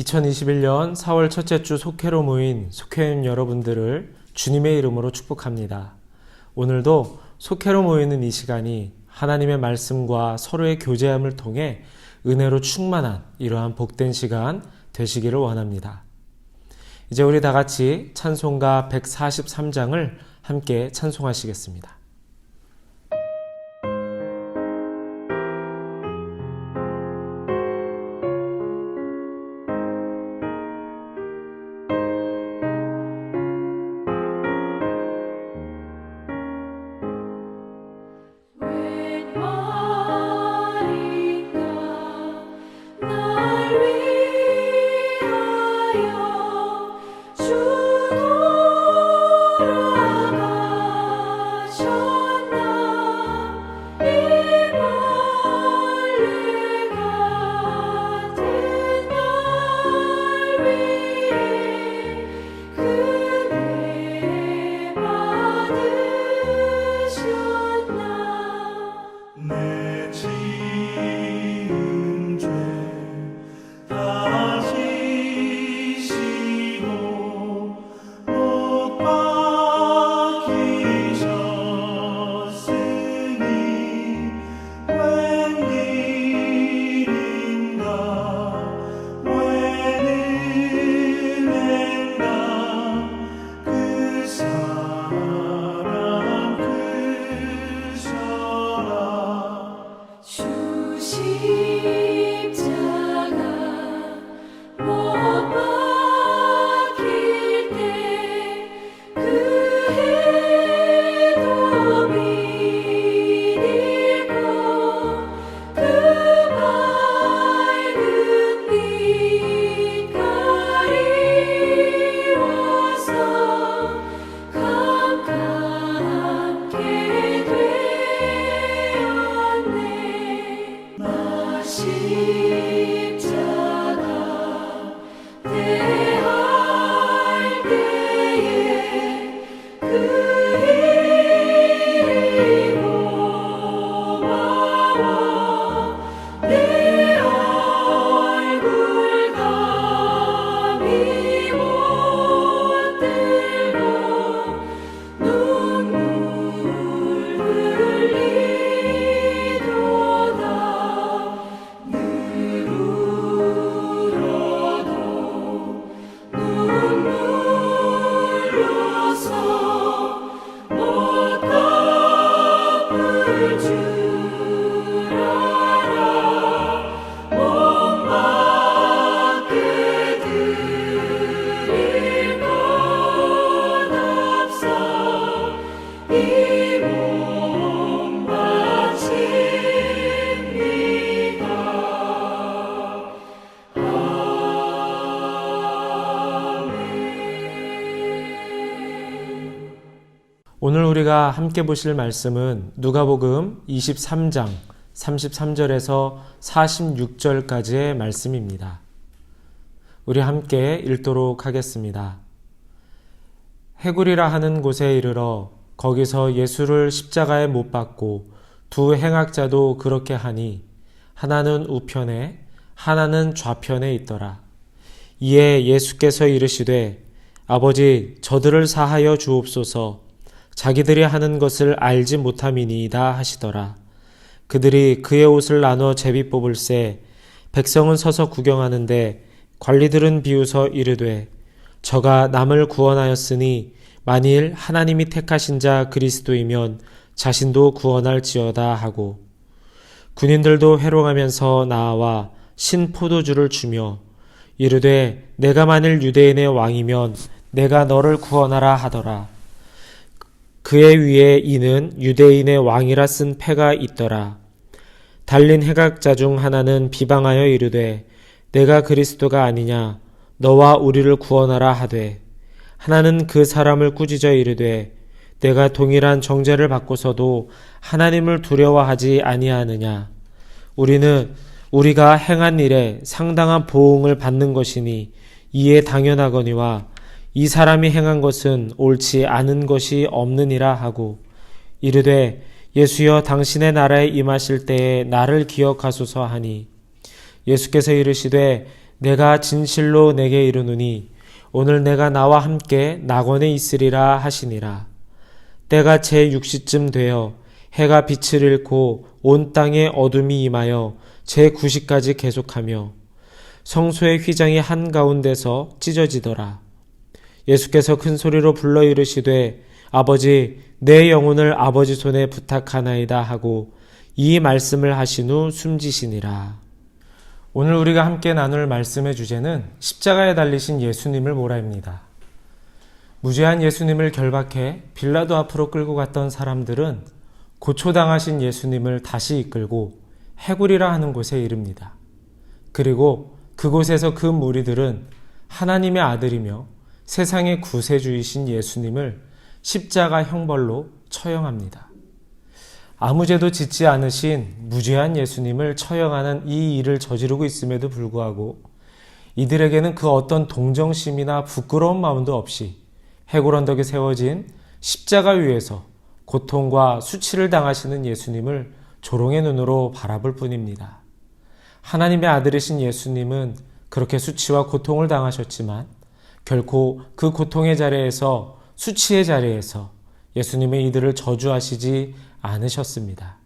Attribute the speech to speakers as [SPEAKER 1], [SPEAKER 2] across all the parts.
[SPEAKER 1] 2021년 4월 첫째 주 속회로 모인 속회원 여러분들을 주님의 이름으로 축복합니다. 오늘도 속회로 모이는 이 시간이 하나님의 말씀과 서로의 교제함을 통해 은혜로 충만한 이러한 복된 시간 되시기를 원합니다. 이제 우리 다 같이 찬송가 143장을 함께 찬송하시겠습니다. 오늘 우리가 함께 보실 말씀은 누가복음 23장 33절에서 46절까지의 말씀입니다. 우리 함께 읽도록 하겠습니다. 해굴이라 하는 곳에 이르러 거기서 예수를 십자가에 못 박고 두 행악자도 그렇게 하니 하나는 우편에 하나는 좌편에 있더라. 이에 예수께서 이르시되 아버지 저들을 사하여 주옵소서 자기들이 하는 것을 알지 못함이니이다 하시더라. 그들이 그의 옷을 나눠 제비 뽑을새 백성은 서서 구경하는데 관리들은 비웃어 이르되 저가 남을 구원하였으니 만일 하나님이 택하신 자 그리스도이면 자신도 구원할지어다 하고 군인들도 회롱하면서 나와 신 포도주를 주며 이르되 내가 만일 유대인의 왕이면 내가 너를 구원하라 하더라. 그의 위에 이는 유대인의 왕이라 쓴 패가 있더라. 달린 행악자 중 하나는 비방하여 이르되 내가 그리스도가 아니냐 너와 우리를 구원하라 하되 하나는 그 사람을 꾸짖어 이르되 내가 동일한 정죄를 받고서도 하나님을 두려워하지 아니하느냐 우리는 우리가 행한 일에 상당한 보응을 받는 것이니 이에 당연하거니와 이 사람이 행한 것은 옳지 않은 것이 없느니라 하고 이르되 예수여 당신의 나라에 임하실 때에 나를 기억하소서 하니 예수께서 이르시되 내가 진실로 내게 이르노니 오늘 내가 나와 함께 낙원에 있으리라 하시니라. 때가 제6시쯤 되어 해가 빛을 잃고 온 땅에 어둠이 임하여 제9시까지 계속하며 성소의 휘장이 한가운데서 찢어지더라. 예수께서 큰 소리로 불러 이르시되 아버지 내 영혼을 아버지 손에 부탁하나이다 하고 이 말씀을 하신 후 숨지시니라. 오늘 우리가 함께 나눌 말씀의 주제는 십자가에 달리신 예수님을 모라입니다. 무죄한 예수님을 결박해 빌라도 앞으로 끌고 갔던 사람들은 고초당하신 예수님을 다시 이끌고 해굴이라 하는 곳에 이릅니다. 그리고 그곳에서 그 무리들은 하나님의 아들이며 세상의 구세주이신 예수님을 십자가 형벌로 처형합니다. 아무 죄도 짓지 않으신 무죄한 예수님을 처형하는 이 일을 저지르고 있음에도 불구하고 이들에게는 그 어떤 동정심이나 부끄러운 마음도 없이 해골 언덕에 세워진 십자가 위에서 고통과 수치를 당하시는 예수님을 조롱의 눈으로 바라볼 뿐입니다. 하나님의 아들이신 예수님은 그렇게 수치와 고통을 당하셨지만 결코 그 고통의 자리에서 수치의 자리에서 예수님의 이들을 저주하시지 않으셨습니다.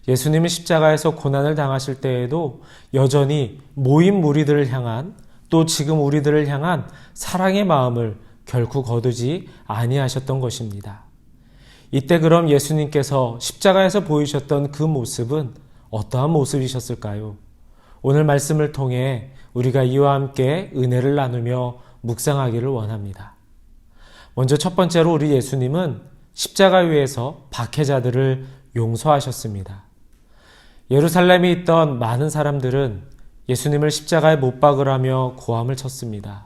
[SPEAKER 1] 예수님은 십자가에서 고난을 당하실 때에도 여전히 모인 무리들을 향한 또 지금 우리들을 향한 사랑의 마음을 결코 거두지 아니하셨던 것입니다. 이때 그럼 예수님께서 십자가에서 보이셨던 그 모습은 어떠한 모습이셨을까요? 오늘 말씀을 통해 우리가 이와 함께 은혜를 나누며 묵상하기를 원합니다. 먼저 첫 번째로 우리 예수님은 십자가 위에서 박해자들을 용서하셨습니다. 예루살렘에 있던 많은 사람들은 예수님을 십자가에 못 박으라며 고함을 쳤습니다.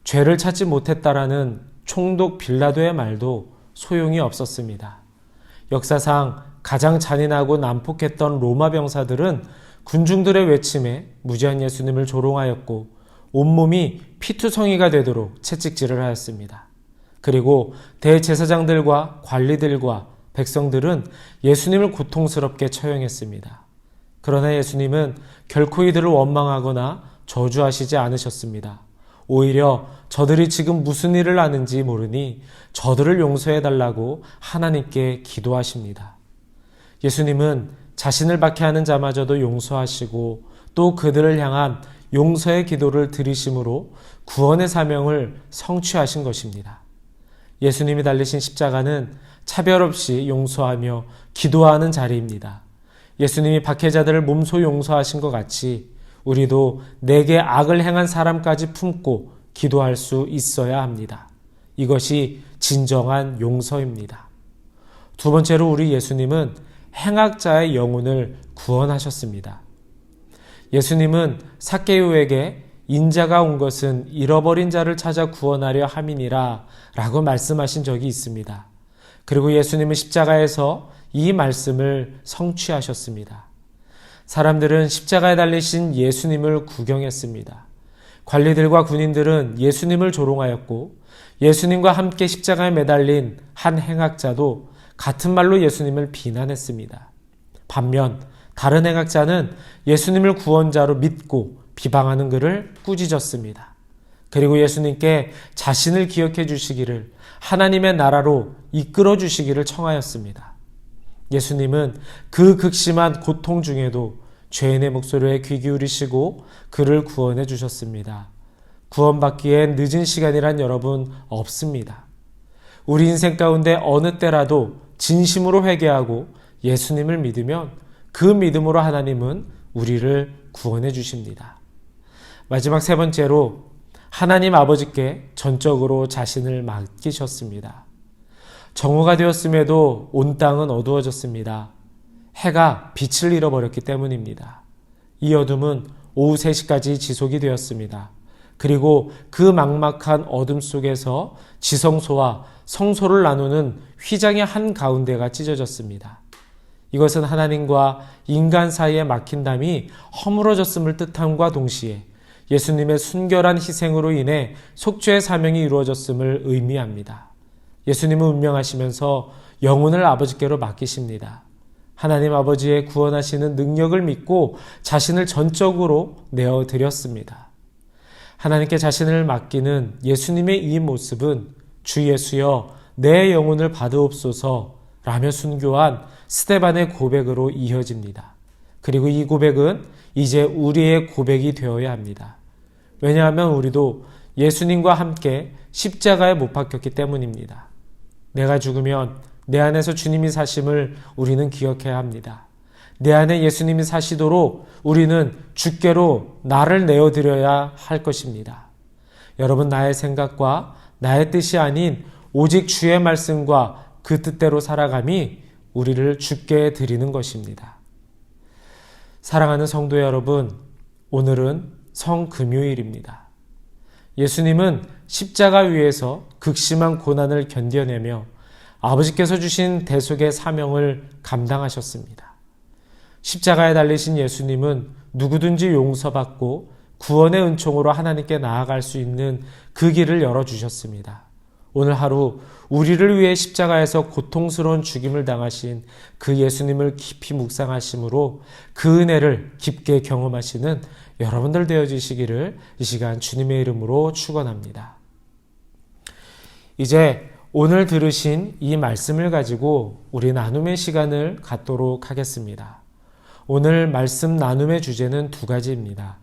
[SPEAKER 1] 죄를 찾지 못했다라는 총독 빌라도의 말도 소용이 없었습니다. 역사상 가장 잔인하고 난폭했던 로마 병사들은 군중들의 외침에 무죄한 예수님을 조롱하였고 온몸이 피투성이가 되도록 채찍질을 하였습니다. 그리고 대제사장들과 관리들과 백성들은 예수님을 고통스럽게 처형했습니다. 그러나 예수님은 결코 이들을 원망하거나 저주하시지 않으셨습니다. 오히려 저들이 지금 무슨 일을 하는지 모르니 저들을 용서해달라고 하나님께 기도하십니다. 예수님은 자신을 박해하는 자마저도 용서하시고 또 그들을 향한 용서의 기도를 드리심으로 구원의 사명을 성취하신 것입니다. 예수님이 달리신 십자가는 차별 없이 용서하며 기도하는 자리입니다. 예수님이 박해자들을 몸소 용서하신 것 같이 우리도 내게 악을 행한 사람까지 품고 기도할 수 있어야 합니다. 이것이 진정한 용서입니다. 두 번째로 우리 예수님은 행악자의 영혼을 구원하셨습니다. 예수님은 삭개오에게 인자가 온 것은 잃어버린 자를 찾아 구원하려 함이니라 라고 말씀하신 적이 있습니다. 그리고 예수님은 십자가에서 이 말씀을 성취하셨습니다. 사람들은 십자가에 달리신 예수님을 구경했습니다. 관리들과 군인들은 예수님을 조롱하였고 예수님과 함께 십자가에 매달린 한 행악자도 같은 말로 예수님을 비난했습니다. 반면 다른 행악자는 예수님을 구원자로 믿고 비방하는 그를 꾸짖었습니다. 그리고 예수님께 자신을 기억해 주시기를 하나님의 나라로 이끌어 주시기를 청하였습니다. 예수님은 그 극심한 고통 중에도 죄인의 목소리에 귀 기울이시고 그를 구원해 주셨습니다. 구원받기엔 늦은 시간이란 여러분 없습니다. 우리 인생 가운데 어느 때라도 진심으로 회개하고 예수님을 믿으면 그 믿음으로 하나님은 우리를 구원해 주십니다. 마지막 세 번째로 하나님 아버지께 전적으로 자신을 맡기셨습니다. 정오가 되었음에도 온 땅은 어두워졌습니다. 해가 빛을 잃어버렸기 때문입니다. 이 어둠은 오후 3시까지 지속이 되었습니다. 그리고 그 막막한 어둠 속에서 지성소와 성소를 나누는 휘장의 한 가운데가 찢어졌습니다. 이것은 하나님과 인간 사이에 막힌 담이 허물어졌음을 뜻함과 동시에 예수님의 순결한 희생으로 인해 속죄의 사명이 이루어졌음을 의미합니다. 예수님은 운명하시면서 영혼을 아버지께로 맡기십니다. 하나님 아버지의 구원하시는 능력을 믿고 자신을 전적으로 내어드렸습니다. 하나님께 자신을 맡기는 예수님의 이 모습은 주 예수여 내 영혼을 받으옵소서 라며 순교한 스데반의 고백으로 이어집니다. 그리고 이 고백은 이제 우리의 고백이 되어야 합니다. 왜냐하면 우리도 예수님과 함께 십자가에 못 박혔기 때문입니다. 내가 죽으면 내 안에서 주님이 사심을 우리는 기억해야 합니다. 내 안에 예수님이 사시도록 우리는 주께로 나를 내어드려야 할 것입니다. 여러분, 나의 생각과 나의 뜻이 아닌 오직 주의 말씀과 그 뜻대로 살아감이 우리를 주께 드리는 것입니다. 사랑하는 성도 여러분, 오늘은 성금요일입니다. 예수님은 십자가 위에서 극심한 고난을 견뎌내며 아버지께서 주신 대속의 사명을 감당하셨습니다. 십자가에 달리신 예수님은 누구든지 용서받고 구원의 은총으로 하나님께 나아갈 수 있는 그 길을 열어주셨습니다. 오늘 하루 우리를 위해 십자가에서 고통스러운 죽임을 당하신 그 예수님을 깊이 묵상하심으로 그 은혜를 깊게 경험하시는 여러분들 되어주시기를 이 시간 주님의 이름으로 축원합니다. 이제 오늘 들으신 이 말씀을 가지고 우리 나눔의 시간을 갖도록 하겠습니다. 오늘 말씀 나눔의 주제는 두 가지입니다.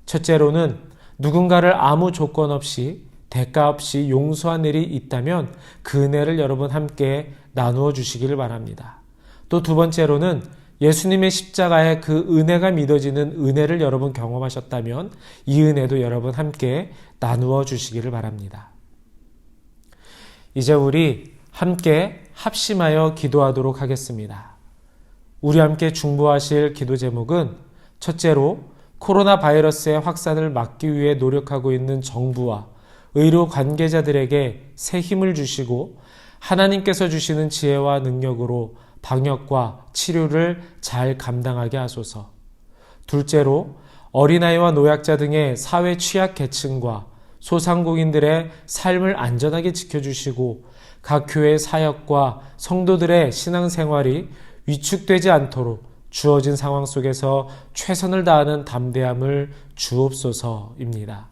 [SPEAKER 1] 첫째로는 누군가를 아무 조건 없이 대가 없이 용서한 일이 있다면 그 은혜를 여러분 함께 나누어 주시기를 바랍니다. 또 두 번째로는 예수님의 십자가에 그 은혜가 믿어지는 은혜를 여러분 경험하셨다면 이 은혜도 여러분 함께 나누어 주시기를 바랍니다. 이제 우리 함께 합심하여 기도하도록 하겠습니다. 우리 함께 중보하실 기도 제목은 첫째로 코로나 바이러스의 확산을 막기 위해 노력하고 있는 정부와 의료 관계자들에게 새 힘을 주시고 하나님께서 주시는 지혜와 능력으로 방역과 치료를 잘 감당하게 하소서. 둘째로 어린아이와 노약자 등의 사회 취약 계층과 소상공인들의 삶을 안전하게 지켜주시고 각 교회 사역과 성도들의 신앙생활이 위축되지 않도록 주어진 상황 속에서 최선을 다하는 담대함을 주옵소서입니다.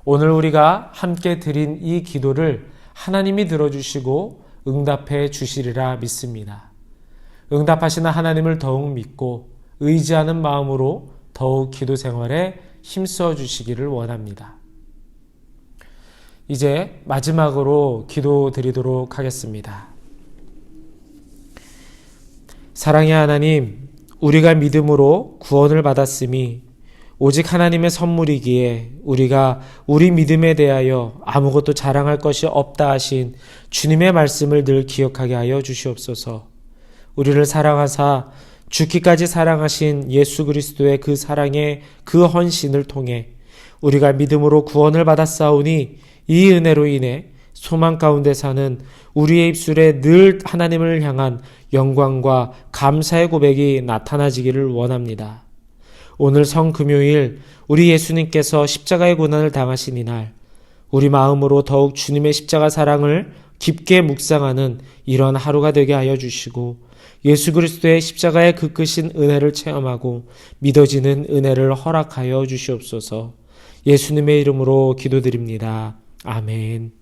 [SPEAKER 1] 오늘 우리가 함께 드린 이 기도를 하나님이 들어주시고 응답해 주시리라 믿습니다. 응답하시는 하나님을 더욱 믿고 의지하는 마음으로 더욱 기도 생활에 힘써 주시기를 원합니다. 이제 마지막으로 기도 드리도록 하겠습니다. 사랑의 하나님, 우리가 믿음으로 구원을 받았으니 오직 하나님의 선물이기에 우리가 우리 믿음에 대하여 아무것도 자랑할 것이 없다 하신 주님의 말씀을 늘 기억하게 하여 주시옵소서. 우리를 사랑하사 죽기까지 사랑하신 예수 그리스도의 그 사랑의 그 헌신을 통해 우리가 믿음으로 구원을 받았사오니 이 은혜로 인해 소망 가운데 사는 우리의 입술에 늘 하나님을 향한 영광과 감사의 고백이 나타나지기를 원합니다. 오늘 성금요일 우리 예수님께서 십자가의 고난을 당하신 이날 우리 마음으로 더욱 주님의 십자가 사랑을 깊게 묵상하는 이런 하루가 되게 하여 주시고 예수 그리스도의 십자가의 그 크신 은혜를 체험하고 믿어지는 은혜를 허락하여 주시옵소서. 예수님의 이름으로 기도드립니다. 아멘.